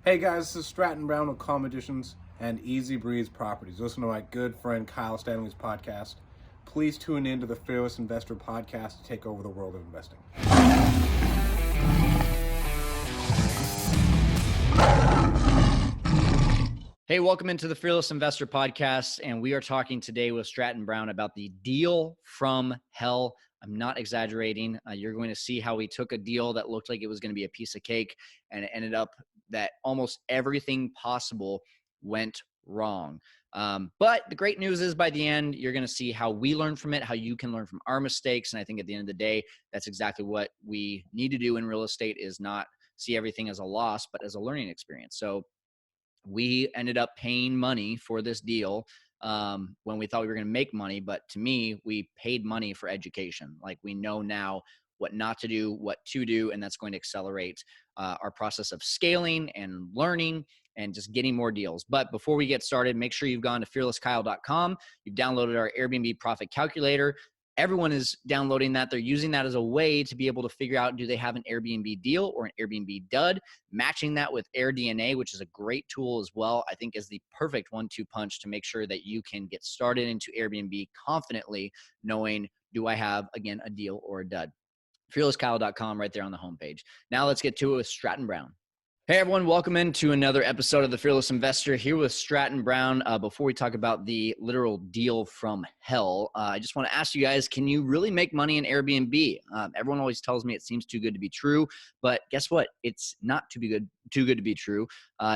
Hey guys, this is Stratton Brown with Calm Editions and Easy Breeze Properties. Listen to my good friend Kyle Stanley's podcast. Please tune in to the Fearless Investor podcast to take over the world of investing. Hey, welcome into the Fearless Investor podcast, and we are talking today with Stratton Brown about the deal from hell. I'm not exaggerating. You're going to see how we took a deal that looked like it was going to be a piece of cake, and it ended up that almost everything possible went wrong. But the great news is by the end, you're going to see how we learn from it, how you can learn from our mistakes. And I think at the end of the day, that's exactly what we need to do in real estate, is not see everything as a loss, but as a learning experience. So we ended up paying money for this deal when we thought we were going to make money. But to me, we paid money for education. Like, we know now what not to do, what to do, and that's going to accelerate our process of scaling and learning and just getting more deals. But before we get started, make sure you've gone to fearlesskyle.com. You've downloaded our Airbnb profit calculator. Everyone is downloading that. They're using that as a way to be able to figure out, do they have an Airbnb deal or an Airbnb dud? Matching that with AirDNA, which is a great tool as well, I think is the perfect 1-2 punch to make sure that you can get started into Airbnb confidently, knowing, do I have, again, a deal or a dud? fearlesskyle.com right there on the homepage. Now let's get to it with Stratton Brown. Hey everyone, welcome into another episode of The Fearless Investor, here with Stratton Brown. Before we talk about the literal deal from hell, I just want to ask you guys, can you really make money in Airbnb? Everyone always tells me it seems too good to be true, but guess what? It's not too good to be true.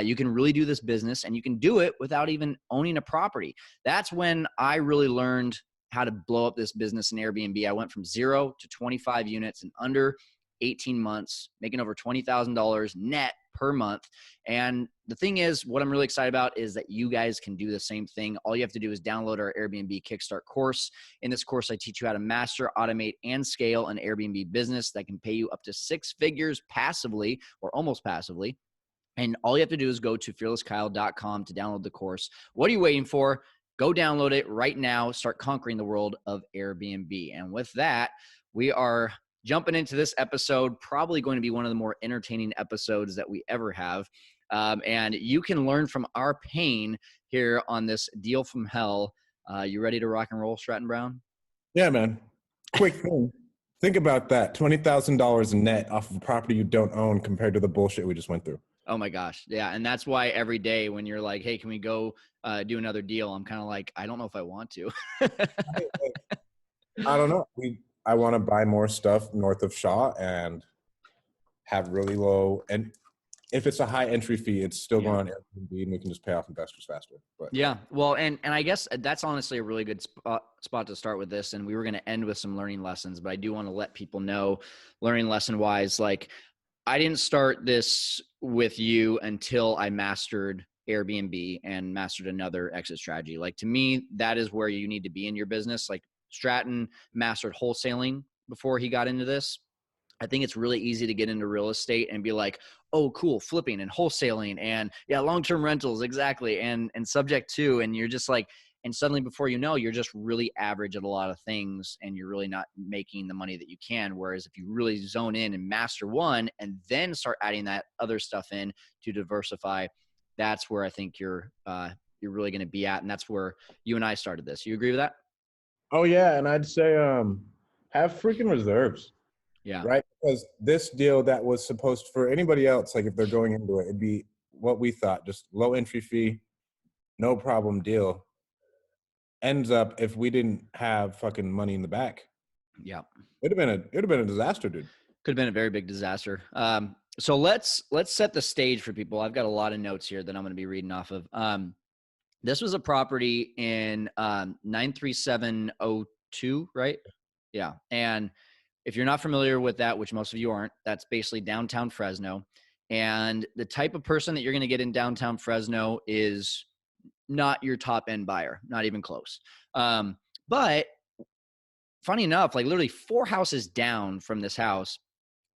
You can really do this business, and you can do it without even owning a property. That's when I really learned how to blow up this business in Airbnb. I went from 0 to 25 units in under 18 months, making over $20,000 net per month. And the thing is, what I'm really excited about is that you guys can do the same thing. All you have to do is download our Airbnb Kickstart course. In this course, I teach you how to master, automate, and scale an Airbnb business that can pay you up to 6 figures passively or almost passively. And all you have to do is go to fearlesskyle.com to download the course. What are you waiting for? Go download it right now. Start conquering the world of Airbnb. And with that, we are jumping into this episode, probably going to be one of the more entertaining episodes that we ever have. And you can learn from our pain here on this deal from hell. You ready to rock and roll, Stratton Brown? Yeah, man. Quick thing. Think about that. $20,000 net off of a property you don't own compared to the bullshit we just went through. Oh my gosh. Yeah. And that's why every day when you're like, hey, can we go do another deal? I'm kind of like, I don't know if I want to. I don't know. I want to buy more stuff north of Shaw and have really low, and if it's a high entry fee, it's still going on Airbnb, and we can just pay off investors faster. But yeah, well, and I guess that's honestly a really good spot to start with this. And we were going to end with some learning lessons, but I do want to let people know, learning lesson wise, like, I didn't start this with you until I mastered Airbnb and mastered another exit strategy. Like, to me, that is where you need to be in your business. Like, Stratton mastered wholesaling before he got into this. I think it's really easy to get into real estate and be like, oh, cool, flipping and wholesaling and yeah, long-term rentals, exactly, and subject to, and you're just like, and suddenly before you know, you're just really average at a lot of things, and you're really not making the money that you can. Whereas if you really zone in and master one and then start adding that other stuff in to diversify, that's where I think you're really going to be at. And that's where you and I started this. You agree with that? oh yeah, and I'd say have freaking reserves. Yeah. Right? Because this deal that was supposed for anybody else, like if they're going into it, it'd be what we thought, just low entry fee, no problem deal. Ends up, if we didn't have fucking money in the back, Yeah. it'd have been a disaster, dude. Could have been a very big disaster. So let's set the stage for people. I've got a lot of notes here that I'm going to be reading off of. This was a property in 93702, right? Yeah. And if you're not familiar with that, which most of you aren't, that's basically downtown Fresno. And the type of person that you're going to get in downtown Fresno is not your top end buyer, not even close. But funny enough, like literally 4 houses down from this house,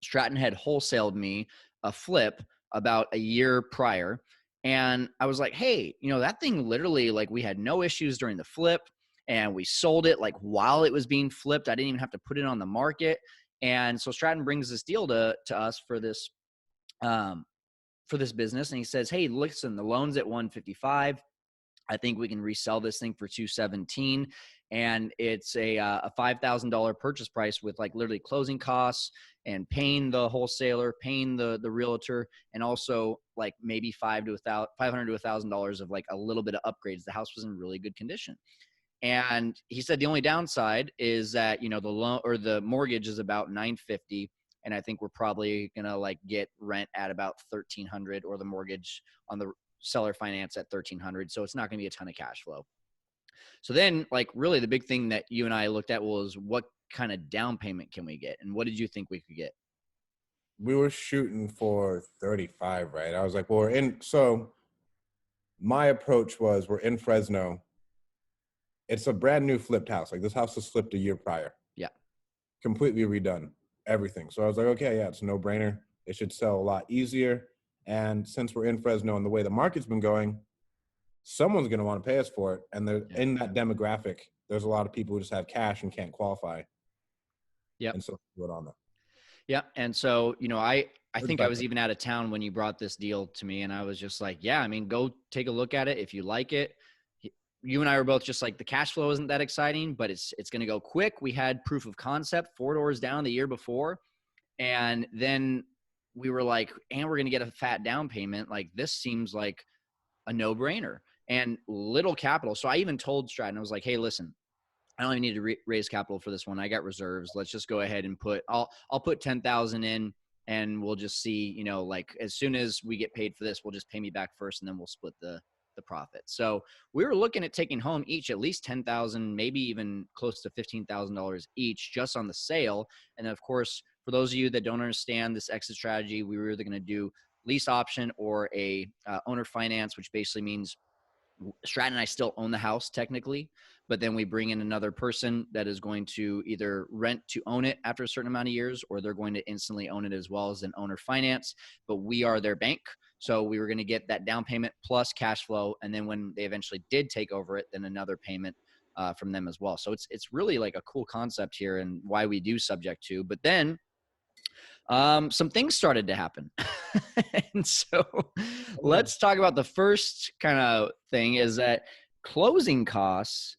Stratton had wholesaled me a flip about a year prior. And I was like, hey, that thing literally, like, we had no issues during the flip, and we sold it like while it was being flipped. I didn't even have to put it on the market. And so Stratton brings this deal to us for this for this business. And he says, hey, listen, the loan's at 155. I think we can resell this thing for 217, and it's a $5,000 purchase price with like literally closing costs and paying the wholesaler, paying the realtor, and also like maybe $500 to $1,000 of like a little bit of upgrades. The house was in really good condition. And he said the only downside is that, the loan or the mortgage is about 950. And I think we're probably going to like get rent at about 1,300, or the mortgage on the seller finance at 1,300. So it's not going to be a ton of cash flow. So then like really the big thing that you and I looked at was what kind of down payment can we get? And what did you think we could get? We were shooting for 35, right? I was like, well, so my approach was, we're in Fresno. It's a brand new flipped house. Like, this house was flipped a year prior. Yeah. Completely redone, everything. So I was like, okay, yeah, it's a no-brainer. It should sell a lot easier. And since we're in Fresno and the way the market's been going, someone's going to want to pay us for it. And in that demographic, there's a lot of people who just have cash and can't qualify. Yeah. And so do it on them. Yeah. And so, I think I was even out of town when you brought this deal to me, and I was just like, yeah, I mean, go take a look at it if you like it. You and I were both just like, the cash flow isn't that exciting, but it's going to go quick. We had proof of concept 4 doors down the year before. And then we were like, and we're going to get a fat down payment. Like, this seems like a no-brainer and little capital. So I even told Stratton, I was like, hey, listen, I don't even need to raise capital for this one. I got reserves. Let's just go ahead and I'll put 10,000 in, and we'll just see, like as soon as we get paid for this, we'll just pay me back first, and then we'll split the profit. So we were looking at taking home each at least 10,000, maybe even close to $15,000 each just on the sale. And then of course, for those of you that don't understand this exit strategy, we were either going to do lease option or a owner finance, which basically means Stratton and I still own the house technically, but then we bring in another person that is going to either rent to own it after a certain amount of years, or they're going to instantly own it as well as an owner finance, but we are their bank. So we were going to get that down payment plus cash flow. And then when they eventually did take over it, then another payment from them as well. So it's really like a cool concept here, and why we do subject to, but then some things started to happen. And so let's talk about the first kind of thing, is that closing costs,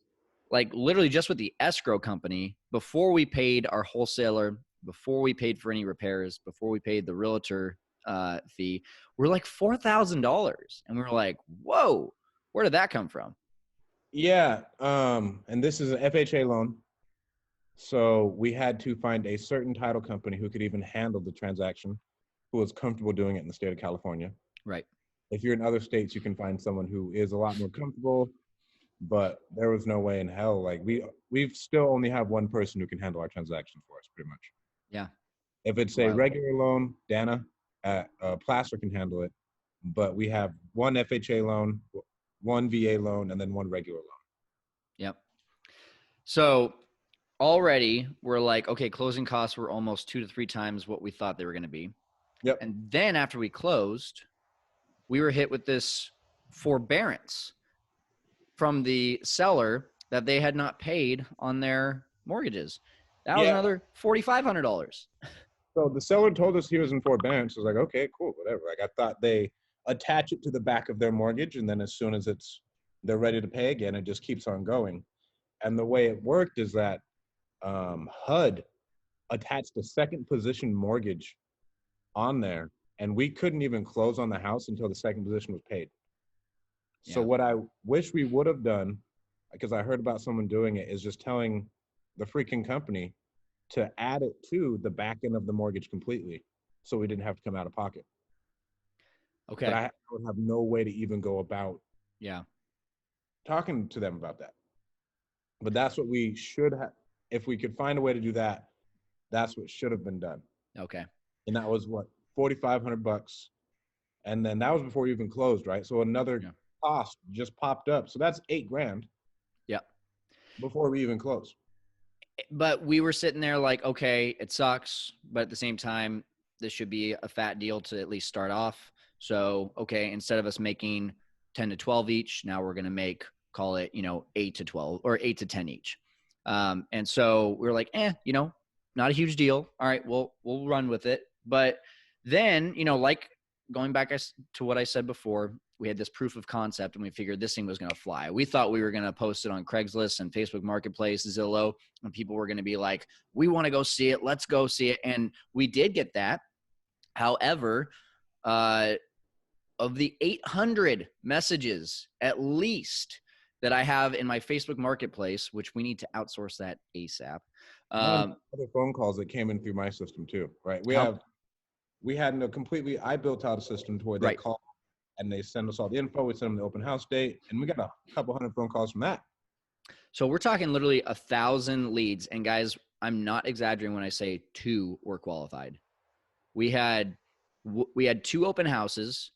like literally just with the escrow company, before we paid our wholesaler, before we paid for any repairs, before we paid the realtor fee, we're like $4,000. And we were like, whoa, where did that come from? Yeah. And this is an FHA loan. So we had to find a certain title company who could even handle the transaction, who was comfortable doing it in the state of California. Right. If you're in other states, you can find someone who is a lot more comfortable, but there was no way in hell. Like we still only have one person who can handle our transaction for us, pretty much. Yeah. If it's a regular loan, Dana at Placer can handle it, but we have one FHA loan, one VA loan, and then one regular loan. Yep. So already we're like, okay, closing costs were almost 2 to 3 times what we thought they were going to be. Yep. And then after we closed, we were hit with this forbearance from the seller that they had not paid on their mortgages. That was another $4,500. So the seller told us he was in forbearance. I was like, okay, cool, whatever. Like, I thought they attach it to the back of their mortgage, and then as soon as they're ready to pay again, it just keeps on going. And the way it worked is that HUD attached a second position mortgage on there, and we couldn't even close on the house until the second position was paid. Yeah. So what I wish we would have done, because I heard about someone doing it, is just telling the freaking company to add it to the back end of the mortgage completely, so we didn't have to come out of pocket. Okay. But I would have no way to even go about talking to them about that. But that's what we should have. If we could find a way to do that, that's what should have been done. Okay. And that was what, $4,500, and then that was before we even closed, right? So another cost just popped up. So that's $8,000. Yeah. Before we even closed. But we were sitting there like, okay, it sucks, but at the same time, this should be a fat deal to at least start off. So, okay, instead of us making 10 to 12 each, now we're going to make, call it, 8 to 12 or 8 to 10 each. And so we were like, not a huge deal. All right, we'll run with it. But then, like going back to what I said before, we had this proof of concept and we figured this thing was going to fly. We thought we were going to post it on Craigslist and Facebook Marketplace, Zillow, and people were going to be like, we want to go see it. Let's go see it. And we did get that. However, of the 800 messages at least that I have in my Facebook Marketplace, which we need to outsource that ASAP. Other phone calls that came in through my system too, right? We had no completely, I built out a system to where they call and they send us all the info. We send them the open house date, and we got a couple hundred phone calls from that. So we're talking literally 1,000 leads. And guys, I'm not exaggerating when I say 2 were qualified. We had 2 open houses.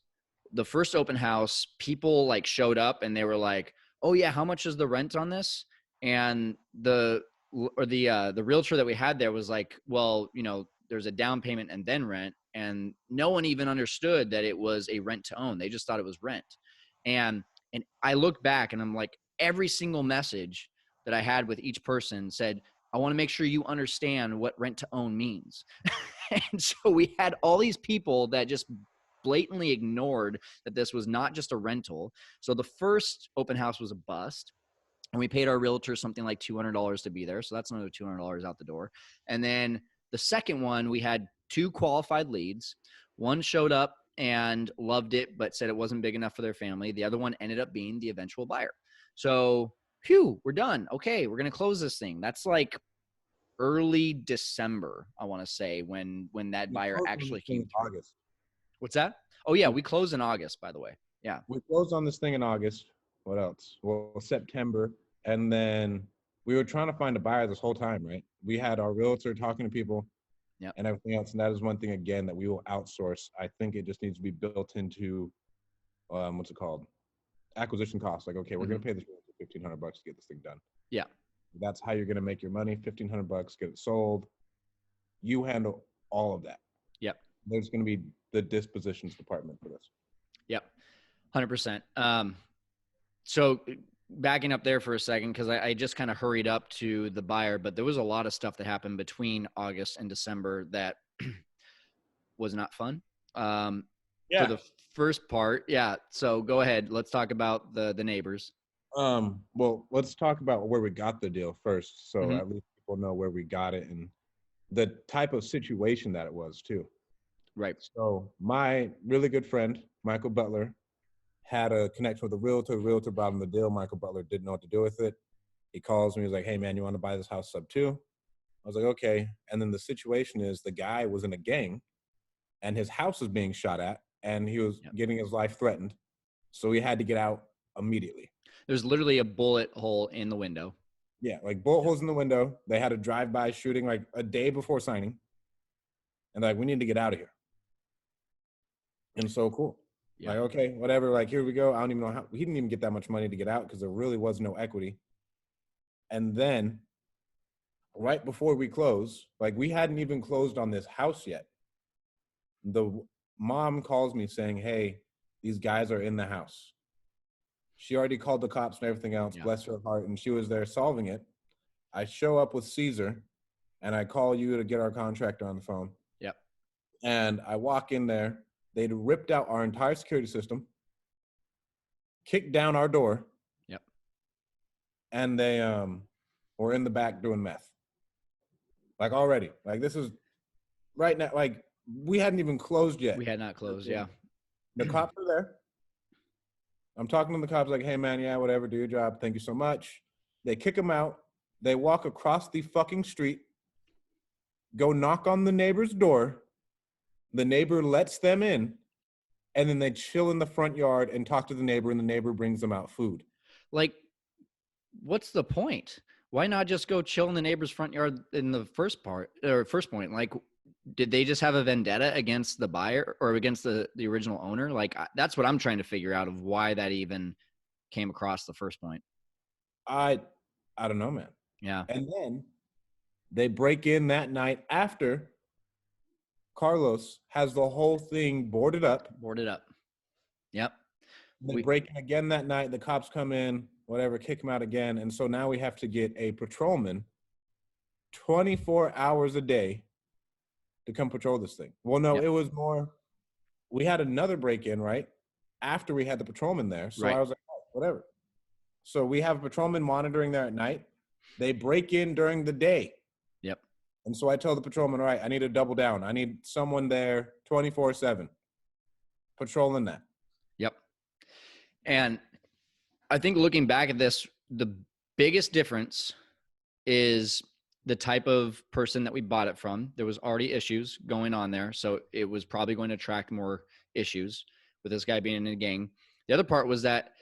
The first open house, people like showed up and they were like, "Oh yeah, how much is the rent on this?" And the realtor that we had there was like, "Well, you know, there's a down payment and then rent." And no one even understood that it was a rent to own. They just thought it was rent. And I look back and I'm like, every single message that I had with each person said, "I want to make sure you understand what rent to own means." And so we had all these people that just blatantly ignored that this was not just a rental. So the first open house was a bust. And we paid our realtor something like $200 to be there. So that's another $200 out the door. And then the second one, we had 2 qualified leads. One showed up and loved it, but said it wasn't big enough for their family. The other one ended up being the eventual buyer. So, phew, we're done. Okay, we're going to close this thing. That's like early December, I want to say, when that buyer actually came through. August. What's that? Oh, yeah, we closed in August, by the way. Yeah. We closed on this thing in August. What else? Well, September. And then we were trying to find a buyer this whole time, right? We had our realtor talking to people and everything else. And that is one thing, again, that we will outsource. I think it just needs to be built into, what's it called? Acquisition costs. Like, okay, we're going to pay this $1,500 to get this thing done. Yeah. That's how you're going to make your money. $1,500, get it sold. You handle all of that. Yep. There's going to be the dispositions department for this. Yep. 100%. So backing up there for a second, because I just kind of hurried up to the buyer, but there was a lot of stuff that happened between August and December that was not fun. For the first part. Yeah. So go ahead. Let's talk about the neighbors. Well, let's talk about where we got the deal first. So at least people know where we got it and the type of situation that it was too. Right. So my really good friend, Michael Butler, had a connection with a realtor. Realtor brought him the deal. Michael Butler didn't know what to do with it. He calls me. He's like, "Hey man, you want to buy this house sub 2?" I was like, "Okay." And then the situation is the guy was in a gang and his house was being shot at and he was getting his life threatened. So he had to get out immediately. There's literally a bullet hole in the window. Yeah, like bullet holes in the window. They had a drive-by shooting like a day before signing. And they're like, "We need to get out of here." And so cool. Yeah. Like, okay, whatever. Like, here we go. I don't even know how. He didn't even get that much money to get out because there really was no equity. And then right before we close, like we hadn't even closed on this house yet. The mom calls me saying, "Hey, these guys are in the house." She already called the cops and everything else, bless her heart, and she was there solving it. I show up with Caesar, and I call you to get our contractor on the phone. Yep. And I walk in there. They'd ripped out our entire security system, kicked down our door. Yep. And they were in the back doing meth. Like already. Like this is right now, like we hadn't even closed yet. We had not closed, yeah. The cops are there. I'm talking to the cops like, "Hey man, yeah, whatever, do your job. Thank you so much." They kick him out. They walk across the fucking street, go knock on the neighbor's door. The neighbor lets them in, and then they chill in the front yard and talk to the neighbor, and the neighbor brings them out food. Like, what's the point? Why not just go chill in the neighbor's front yard in the first point? Like, did they just have a vendetta against the buyer or against the original owner? Like, that's what I'm trying to figure out of why that even came across the first point. I don't know, man. Yeah. And then they break in that night after Carlos has the whole thing boarded up. Yep. They break in again that night. The cops come in, whatever, kick him out again. And so now we have to get a patrolman 24 hours a day to come patrol this thing. Well, no, it was more we had another break-in, right? After we had the patrolman there. So Right. I was like, oh, whatever. So we have a patrolman monitoring there at night. They break in during the day. Yep. And so I tell the patrolman, all right, I need to double down. I need someone there 24/7 patrolling that. Yep. And I think looking back at this, the biggest difference is the type of person that we bought it from. There was already issues going on there. So it was probably going to attract more issues with this guy being in a gang. The other part was that,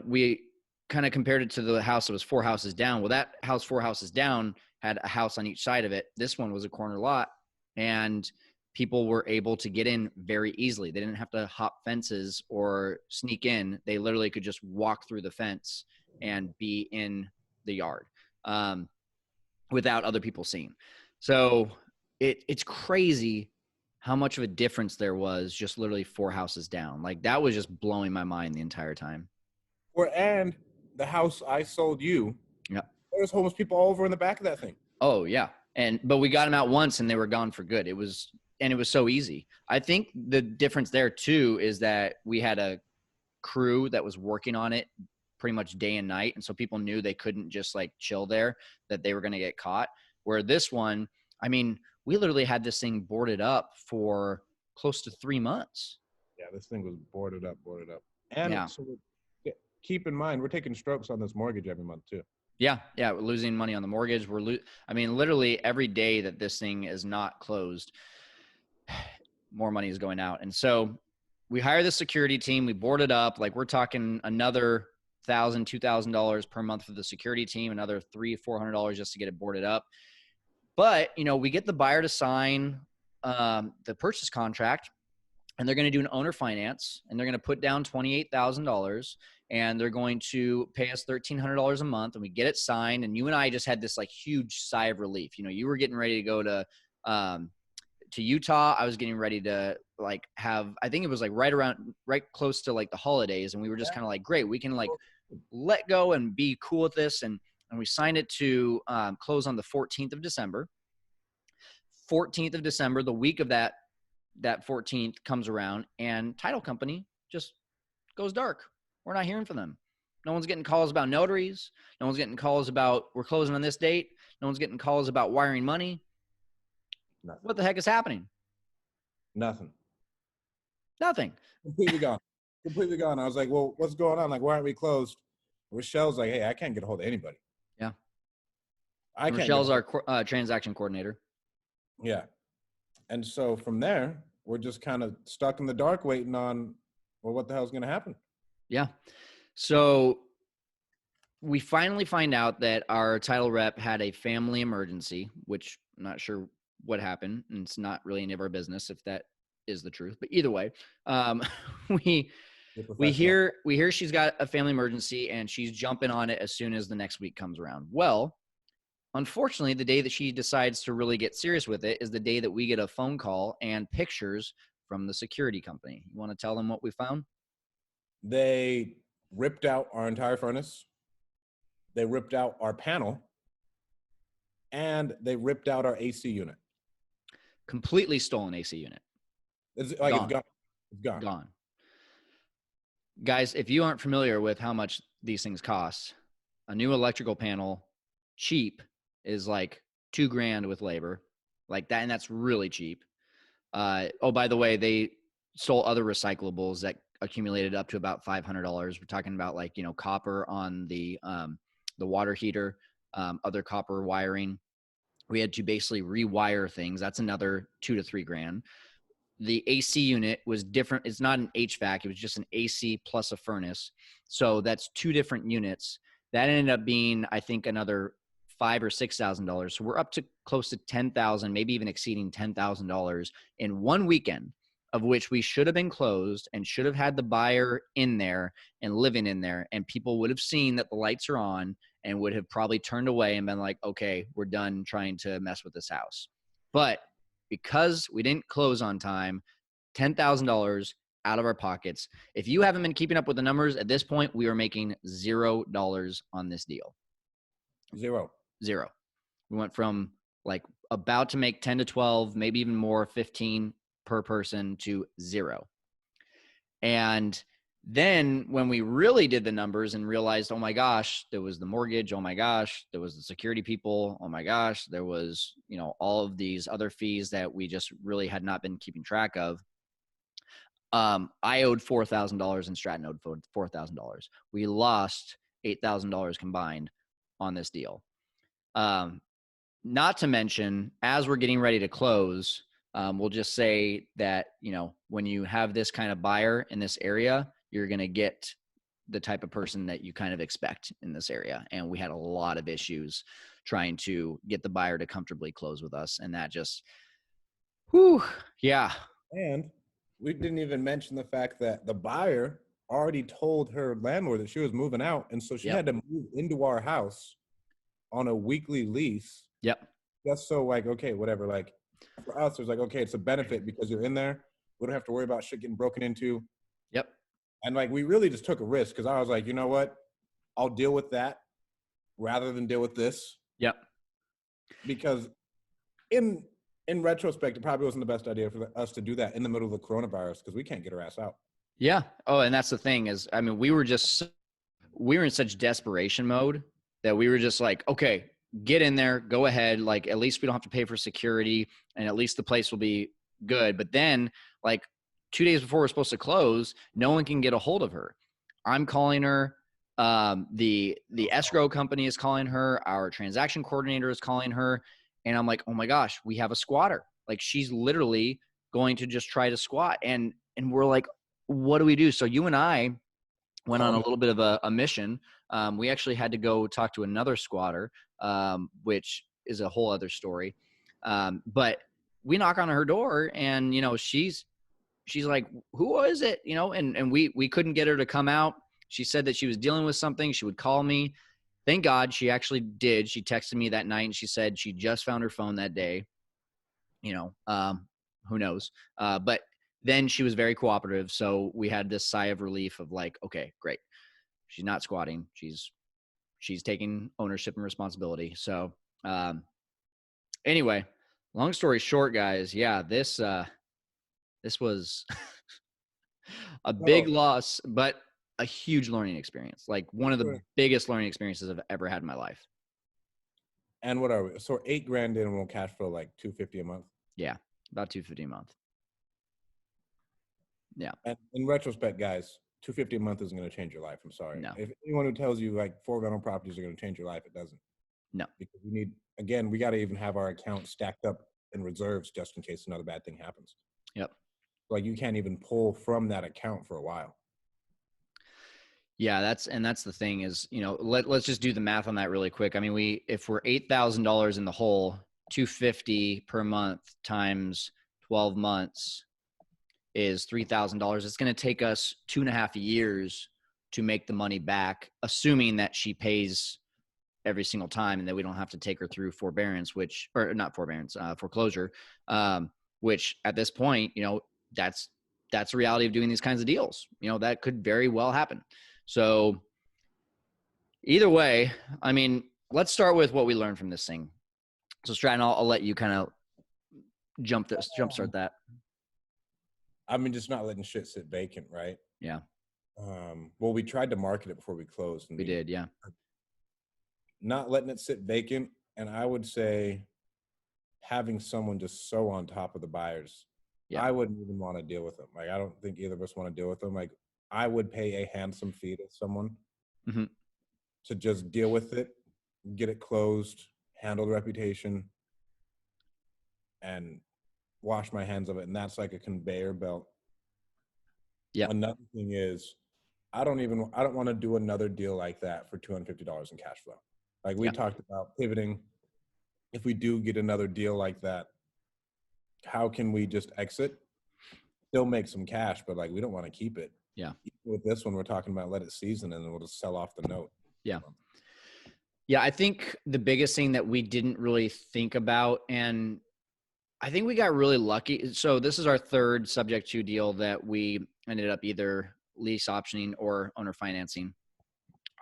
we kind of compared it to the house that was 4 houses down. Well, that house 4 houses down had a house on each side of it. This one was a corner lot, and people were able to get in very easily. They didn't have to hop fences or sneak in. They literally could just walk through the fence and be in the yard without other people seeing. So it's crazy how much of a difference there was just literally 4 houses down. Like, that was just blowing my mind the entire time. And the house I sold you, Yeah. there was homeless people all over in the back of that thing. Oh yeah. But we got them out once and they were gone for good. It was so easy. I think the difference there too is that we had a crew that was working on it pretty much day and night. And so people knew they couldn't just like chill there, that they were going to get caught. Where this one, I mean, we literally had this thing boarded up for close to 3 months. Yeah, this thing was boarded up. And Yeah. so keep in mind, we're taking strokes on this mortgage every month too. Yeah. We're losing money on the mortgage. I mean, literally every day that this thing is not closed, more money is going out. And so we hire the security team. We board it up. Like, we're talking another $1,000, $2,000 per month for the security team, another $300-$400 just to get it boarded up. But, we get the buyer to sign the purchase contract, and they're going to do an owner finance, and they're going to put down $28,000, and they're going to pay us $1,300 a month, and we get it signed. And you and I just had this like huge sigh of relief. You were getting ready to go to Utah. I was getting ready to like have, I think it was like right close to like the holidays. And we were just kind of like, great, we can like let go and be cool with this. And we signed it to close on the 14th of December. 14th of December, the week of that 14th comes around, and title company just goes dark. We're not hearing from them. No one's getting calls about notaries. No one's getting calls about we're closing on this date. No one's getting calls about wiring money. Nothing. What the heck is happening? Nothing. Completely gone. I was like, well, what's going on? Like, why aren't we closed? Rochelle's like, hey, I can't get a hold of anybody. Yeah. Rochelle's our transaction coordinator. Yeah. And so from there, we're just kind of stuck in the dark waiting on, well, what the hell's going to happen? Yeah. So we finally find out that our title rep had a family emergency, which I'm not sure what happened. And it's not really any of our business if that is the truth. But either way, we hear she's got a family emergency, and she's jumping on it as soon as the next week comes around. Well, unfortunately, the day that she decides to really get serious with it is the day that we get a phone call and pictures from the security company. You want to tell them what we found? They ripped out our entire furnace. They ripped out our panel. And they ripped out our AC unit. Completely stolen AC unit. It's gone. Gone. Guys, if you aren't familiar with how much these things cost, a new electrical panel, cheap, is like $2,000 with labor, like that, and that's really cheap. By the way, they stole other recyclables that accumulated up to about $500. We're talking about like copper on the water heater, other copper wiring. We had to basically rewire things. That's another $2,000 to $3,000. The AC unit was different. It's not an HVAC. It was just an AC plus a furnace. So that's 2 different units. That ended up being, I think, another $5,000 or $6,000. So we're up to close to $10,000, maybe even exceeding $10,000 in one weekend, of which we should have been closed and should have had the buyer in there and living in there. And people would have seen that the lights are on and would have probably turned away and been like, okay, we're done trying to mess with this house. But because we didn't close on time, $10,000 out of our pockets. If you haven't been keeping up with the numbers at this point, we are making $0 on this deal. Zero. We went from like about to make 10 to 12, maybe even more, 15 per person to 0. And then when we really did the numbers and realized, oh my gosh, there was the mortgage, oh my gosh, there was the security people, oh my gosh, there was, all of these other fees that we just really had not been keeping track of. I owed $4,000 and Stratton owed $4,000. We lost $8,000 combined on this deal. Not to mention, as we're getting ready to close, we'll just say that, when you have this kind of buyer in this area, you're going to get the type of person that you kind of expect in this area. And we had a lot of issues trying to get the buyer to comfortably close with us. And that just, yeah. And we didn't even mention the fact that the buyer already told her landlord that she was moving out. And so she Yep. had to move into our house on a weekly lease. Yep. Just so okay, whatever. For us, it's okay, it's a benefit because you're in there. We don't have to worry about shit getting broken into. Yep. And we really just took a risk because I was like, you know what? I'll deal with that rather than deal with this. Yep. Because in retrospect, it probably wasn't the best idea for us to do that in the middle of the coronavirus because we can't get our ass out. Yeah. Oh, and that's the thing is, we were in such desperation mode that we were just like, okay, get in there, go ahead. At least we don't have to pay for security and at least the place will be good. But then 2 days before we're supposed to close, no one can get a hold of her. I'm calling her. The escrow company is calling her. Our transaction coordinator is calling her. And I'm like, oh my gosh, we have a squatter. She's literally going to just try to squat. And we're like, what do we do? So you and I went on a little bit of a mission. We actually had to go talk to another squatter, which is a whole other story. But we knock on her door and, she's like, who is it? And we couldn't get her to come out. She said that she was dealing with something. She would call me. Thank God she actually did. She texted me that night and she said she just found her phone that day. Who knows? But then she was very cooperative. So we had this sigh of relief of okay, great. She's not squatting. She's taking ownership and responsibility. So anyway, long story short, guys, yeah, this was a big loss, but a huge learning experience. One of the biggest learning experiences I've ever had in my life. And what are we? So $8,000 in and we'll cash flow $250 a month. Yeah, about $250 a month. Yeah. And in retrospect, guys, $250 a month isn't going to change your life. I'm sorry. No. If anyone who tells you 4 rental properties are going to change your life, it doesn't. No. Because we got to even have our account stacked up in reserves just in case another bad thing happens. Yep. You can't even pull from that account for a while. Yeah, that's the thing is, let's just do the math on that really quick. If we're $8,000 in the hole, $250 per month times 12 months is $3,000. It's going to take us 2.5 years to make the money back, assuming that she pays every single time and that we don't have to take her through foreclosure, which at this point, that's the reality of doing these kinds of deals. That could very well happen. So either way, let's start with what we learned from this thing. So Stratton, I'll let you kind of jumpstart that. Just not letting shit sit vacant, right? Yeah. Well, we tried to market it before we closed. And we did, yeah. Not letting it sit vacant. And I would say having someone just so on top of the buyers. Yeah. I wouldn't even want to deal with them. I don't think either of us want to deal with them. I would pay a handsome fee to someone to just deal with it, get it closed, handle the reputation, and wash my hands of it. And that's like a conveyor belt. Yeah. Another thing is I don't want to do another deal like that for $250 in cash flow. We talked about pivoting. If we do get another deal like that, how can we just exit? Still make some cash, but we don't want to keep it. Yeah. With this one, we're talking about let it season and then we'll just sell off the note. Yeah. Yeah. I think the biggest thing that we didn't really think about, and I think we got really lucky. So this is our third subject to deal that we ended up either lease optioning or owner financing.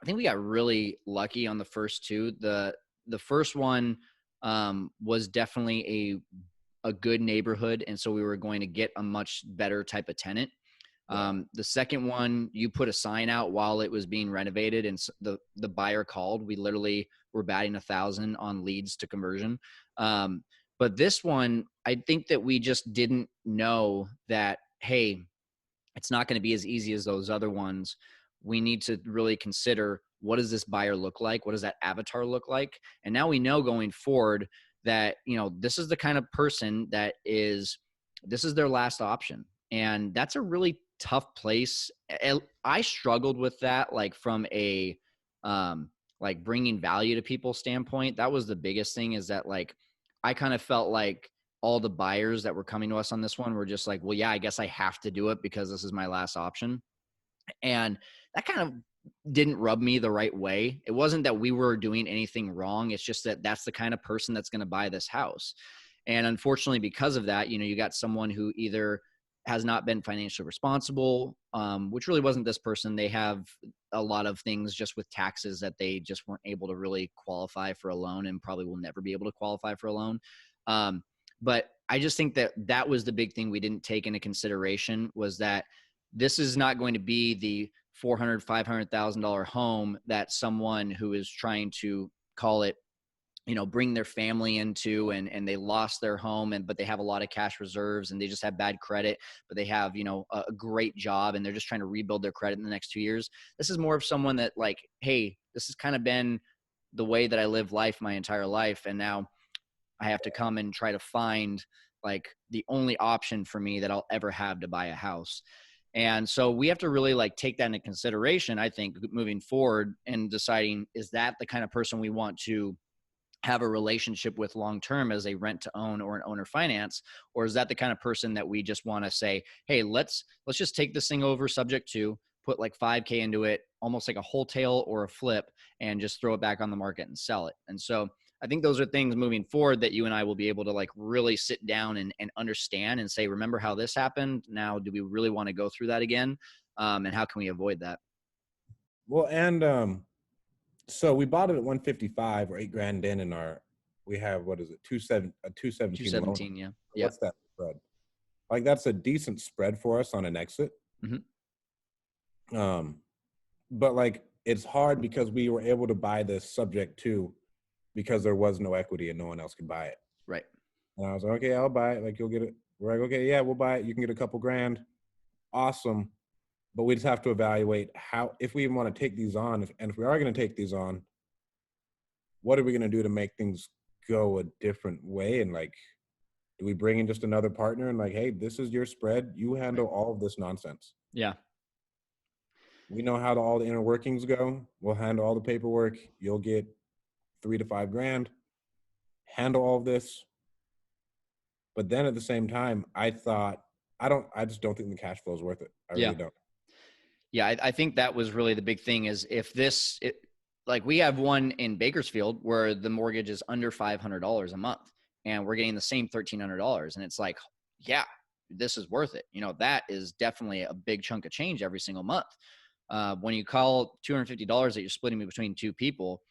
I think we got really lucky on the first two. The first one was definitely a good neighborhood. And so we were going to get a much better type of tenant. Yeah. The second one, you put a sign out while it was being renovated, and the buyer called. We literally were batting 1,000 on leads to conversion. But this one, I think that we just didn't know that, hey, it's not going to be as easy as those other ones. We need to really consider, what does this buyer look like? What does that avatar look like? And now we know going forward that, this is the kind of person this is their last option. And that's a really tough place. I struggled with that, like from a, like bringing value to people standpoint. That was the biggest thing, is that like, I kind of felt like all the buyers that were coming to us on this one were just like, well, yeah, I guess I have to do it because this is my last option. And that kind of didn't rub me the right way. It wasn't that we were doing anything wrong. It's just that that's the kind of person that's going to buy this house. And unfortunately, because of that, you got someone who either has not been financially responsible, which really wasn't this person. They have a lot of things just with taxes that they just weren't able to really qualify for a loan, and probably will never be able to qualify for a loan. But I just think that that was the big thing we didn't take into consideration, was that this is not going to be the $400,000, $500,000 home that someone who is trying to, call it, bring their family into, and they lost their home, but they have a lot of cash reserves, and they just have bad credit, but they have, a great job, and they're just trying to rebuild their credit in the next 2 years. This is more of someone that, like, hey, this has kind of been the way that I live life my entire life. And now I have to come and try to find like the only option for me that I'll ever have to buy a house. And so we have to really like take that into consideration, I think, moving forward, and deciding, is that the kind of person we want to have a relationship with long term as a rent to own or an owner finance, or is that the kind of person that we just want to say, hey, let's just take this thing over subject to, put like 5K into it, almost like a wholesale or a flip, and just throw it back on the market and sell it. And so I think those are things moving forward that you and I will be able to like really sit down and understand and say, remember how this happened? Now, do we really want to go through that again? And how can we avoid that? Well, and so we bought it at 155 or 8 grand in, and we have, what is it, 217 loan. 217, yeah. Yeah. What's that spread? Like, that's a decent spread for us on an exit. Mm-hmm. But like, it's hard because we were able to buy this subject to, because there was no equity and no one else could buy it. Right. And I was like, okay, I'll buy it. Like, you'll get it. We're like, okay, yeah, we'll buy it. You can get a couple grand. Awesome. But we just have to evaluate how, if we even want to take these on, and if we are going to take these on, what are we going to do to make things go a different way? And like, do we bring in just another partner and like, hey, this is your spread. You handle all of this nonsense. Yeah. We know how all the inner workings go. We'll handle all the paperwork. You'll get 3 to 5 grand. Handle all of this. But then at the same time, I thought, I just don't think the cash flow is worth it. I really don't. Yeah, I think that was really the big thing, is if like we have one in Bakersfield where the mortgage is under $500 a month, and we're getting the same $1,300. And it's like, yeah, this is worth it. That is definitely a big chunk of change every single month. When you call $250 that you're splitting between two people,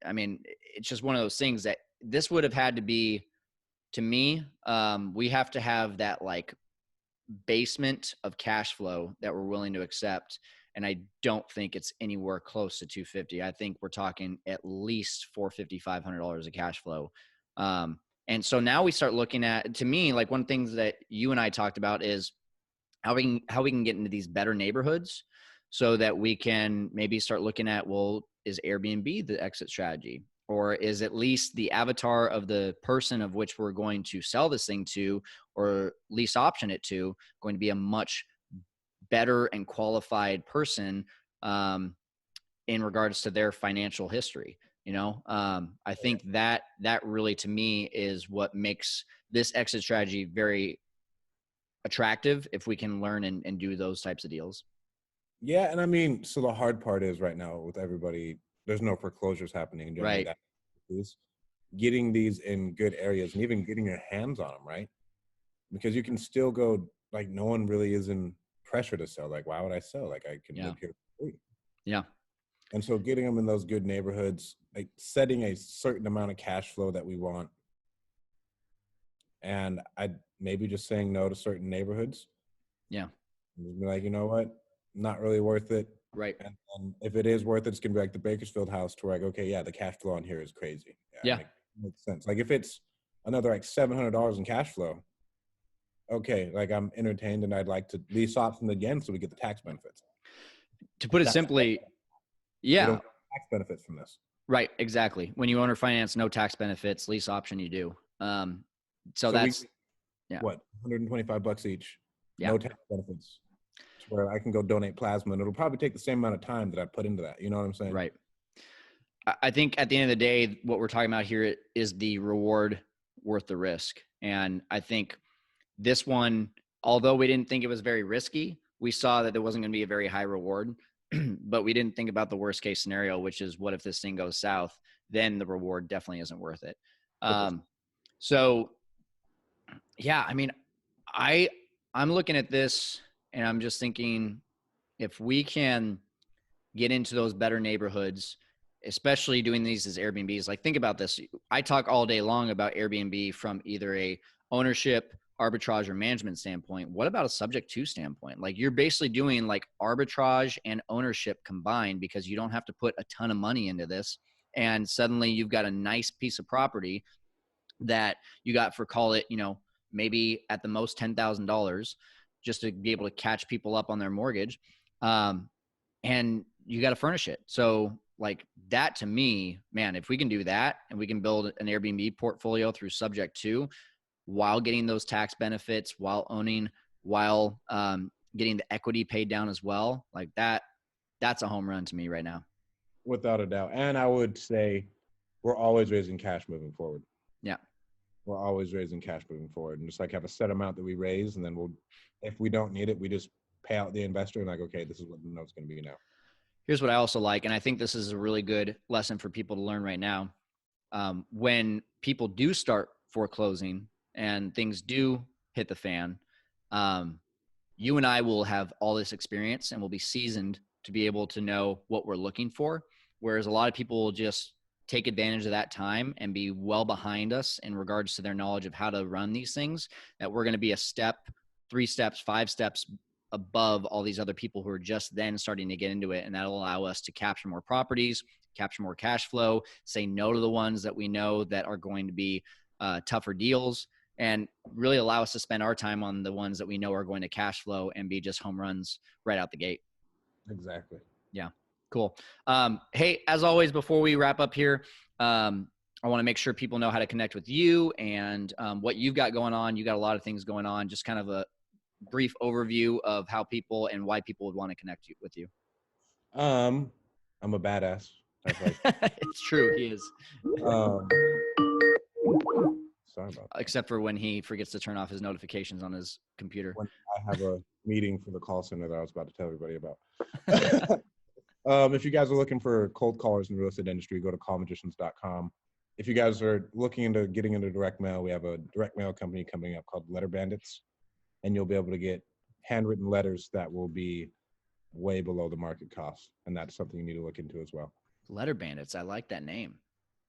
I mean, it's just one of those things that this would have had to be, to me, we have to have that like basement of cash flow that we're willing to accept. And I don't think it's anywhere close to 250. I think we're talking at least $450, $500 of cash flow. And so now we start looking at, to me, like one of the things that you and I talked about is how we can get into these better neighborhoods, so that we can maybe start looking at, well, is Airbnb the exit strategy? Or is at least the avatar of the person of which we're going to sell this thing to, or lease option it to, going to be a much better and qualified person in regards to their financial history? I think that really, to me, is what makes this exit strategy very attractive, if we can learn and do those types of deals. Yeah, and I mean, so the hard part is right now with everybody, there's no foreclosures happening. Right. That is getting these in good areas and even getting your hands on them, right? Because you can still go, like, no one really is in pressure to sell. Like, why would I sell? Like, I can live here for free. Yeah. And so getting them in those good neighborhoods, like setting a certain amount of cash flow that we want, and I'd maybe just saying no to certain neighborhoods. Yeah. Just be like, you know what, not really worth it. Right. And if it is worth it, it's gonna be like the Bakersfield house, to where like, okay, yeah, the cash flow on here is crazy. Yeah, Yeah. makes sense. Like if it's another like $700 in cash flow, okay, like I'm entertained, and I'd like to lease option again so we get the tax benefits. To put it That's simply, we yeah. don't get tax benefits from this. Right. Exactly. When you owner finance, no tax benefits, lease option, you do. So So we that's, yeah. what, $125 each, Yeah. no tax benefits, to where I can go donate plasma, and it'll probably take the same amount of time that I put into that. You know what I'm saying? Right. I think at the end of the day, what we're talking about here is the reward worth the risk. And I think this one, although we didn't think it was very risky, we saw that there wasn't going to be a very high reward, but we didn't think about the worst case scenario, which is what if this thing goes south? Then the reward definitely isn't worth it. So yeah, I mean, I I'm looking at this and I'm just thinking, if we can get into those better neighborhoods, especially doing these as Airbnbs. Like, think about this. I talk all day long about Airbnb from either a ownership, arbitrage, or management standpoint. What about a subject to standpoint? Like, you're basically doing like arbitrage and ownership combined, because you don't have to put a ton of money into this. And suddenly you've got a nice piece of property that you got for, call it, maybe at the most $10,000, just to be able to catch people up on their mortgage. And you got to furnish it. So like that, to me, man, if we can do that and we can build an Airbnb portfolio through subject to, while getting those tax benefits, while owning, while getting the equity paid down as well, like that's a home run to me right now. Without a doubt. And I would say we're always raising cash moving forward. Yeah. We're always raising cash moving forward, and just like have a set amount that we raise, and then if we don't need it, we just pay out the investor, and like, okay, this is what the note's going to be now. Here's what I also like, and I think this is a really good lesson for people to learn right now. When people do start foreclosing and things do hit the fan, you and I will have all this experience and we'll be seasoned to be able to know what we're looking for. Whereas a lot of people will just take advantage of that time and be well behind us in regards to their knowledge of how to run these things, that we're going to be a step, 3 steps, 5 steps above all these other people who are just then starting to get into it. And that'll allow us to capture more properties, capture more cash flow, say no to the ones that we know that are going to be tougher deals, and really allow us to spend our time on the ones that we know are going to cash flow and be just home runs right out the gate. Exactly. Yeah. Cool. Hey, as always, before we wrap up here, I want to make sure people know how to connect with you and what you've got going on. You got a lot of things going on. Just kind of a brief overview of how people and why people would want to connect with you. I'm a badass. It's true. He is. Sorry about that. Except for when he forgets to turn off his notifications on his computer. When I have a meeting for the call center that I was about to tell everybody about. If you guys are looking for cold callers in the real estate industry, go to callmagicians.com. If you guys are looking into getting into direct mail, we have a direct mail company coming up called Letter Bandits, and you'll be able to get handwritten letters that will be way below the market cost, and that's something you need to look into as well. Letter Bandits. I like that name.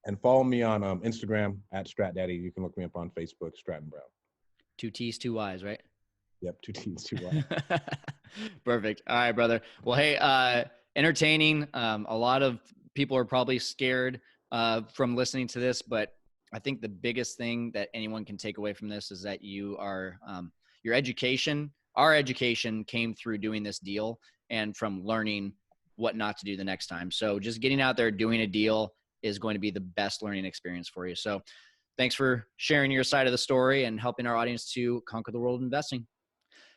And follow me on Instagram at StratDaddy. You can look me up on Facebook, Stratton Brown. 2 T's, 2 Y's, right? Yep, 2 T's, 2 Y's. Perfect. All right, brother. Well, hey, entertaining. A lot of people are probably scared from listening to this, but I think the biggest thing that anyone can take away from this is that you are your education. Our education came through doing this deal and from learning what not to do the next time. So just getting out there, doing a deal is going to be the best learning experience for you. So thanks for sharing your side of the story and helping our audience to conquer the world of investing.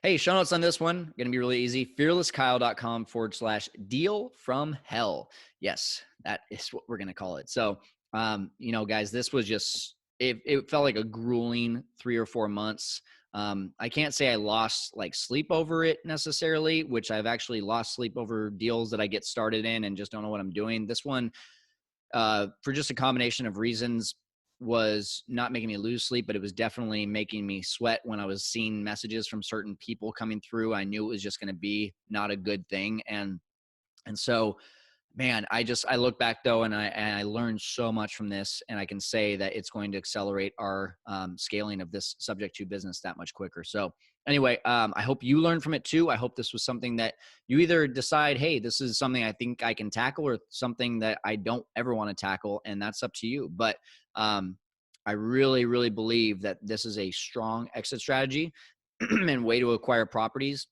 Hey, show notes on this one, going to be really easy. fearlesskyle.com/deal from hell. Yes, that is what we're going to call it. So, guys, this was just, it felt like a grueling 3 or 4 months. I can't say I lost like sleep over it necessarily, which I've actually lost sleep over deals that I get started in and just don't know what I'm doing. This one, for just a combination of reasons, was not making me lose sleep, but it was definitely making me sweat when I was seeing messages from certain people coming through. I knew it was just going to be not a good thing. And so Man, I look back though, and I learned so much from this, and I can say that it's going to accelerate our scaling of this subject to business that much quicker. So anyway, I hope you learned from it too. I hope this was something that you either decide, hey, this is something I think I can tackle, or something that I don't ever want to tackle, and that's up to you. But I really, really believe that this is a strong exit strategy and way to acquire properties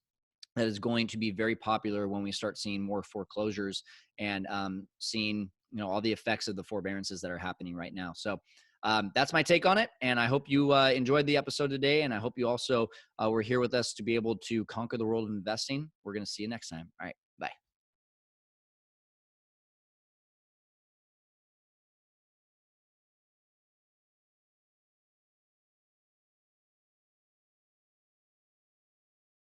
that is going to be very popular when we start seeing more foreclosures and seeing all the effects of the forbearances that are happening right now. So that's my take on it, and I hope you enjoyed the episode today, and I hope you also were here with us to be able to conquer the world of investing. We're going to see you next time. All right.